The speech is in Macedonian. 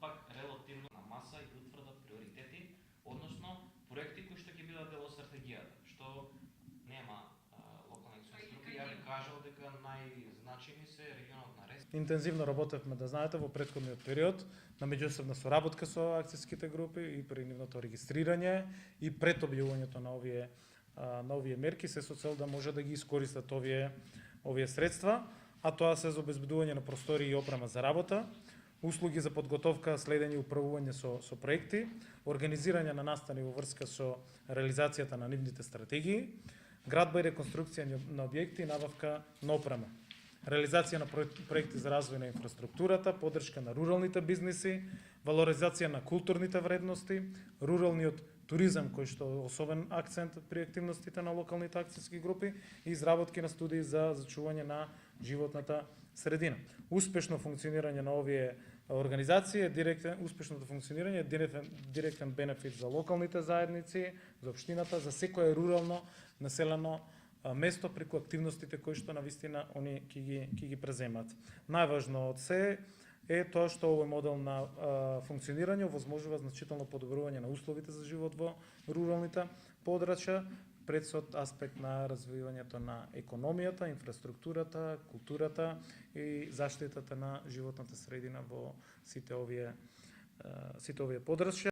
пак релативно на маса и утврдат приоритети, односно проекти кои што ќе бидат дел од стратегијата, што нема локални акционерски групи. Ја би кажал дека најзначајни се регионот на Рес. Интензивно работевме, да знаете, во претходниот период на меѓусебна соработка со акцијските групи и при нивното регистрирање и пред објавувањето на овие мерки, се со цел да може да ги искористат овие средства, а тоа се за обезбедување на простори и опрема за работа, услуги за подготовка, следење и управување со проекти, организирање на настани во врска со реализацијата на нивните стратегии, градба и реконструкција на објекти и набавка на опрема, реализација на проекти за развој на инфраструктурата, поддршка на руралните бизниси, валоризација на културните вредности, руралниот туризам кој што е особен акцент при активностите на локалните акцијски групи и изработки на студии за зачување на животната средина. Успешно функционирање на овие организации е успешното функционирање е директен бенефит за локалните заедници, за општината, за секое рурално населено место преку активностите кои што навистина они ќе ги преземат. Најважно од се е тоа што овој модел на функционирање овозможува значително подобрување на условите за живот во руралните подрачја, пред со аспект на развивањето на економијата, инфраструктурата, културата и заштитата на животната средина во сите овие подрачја.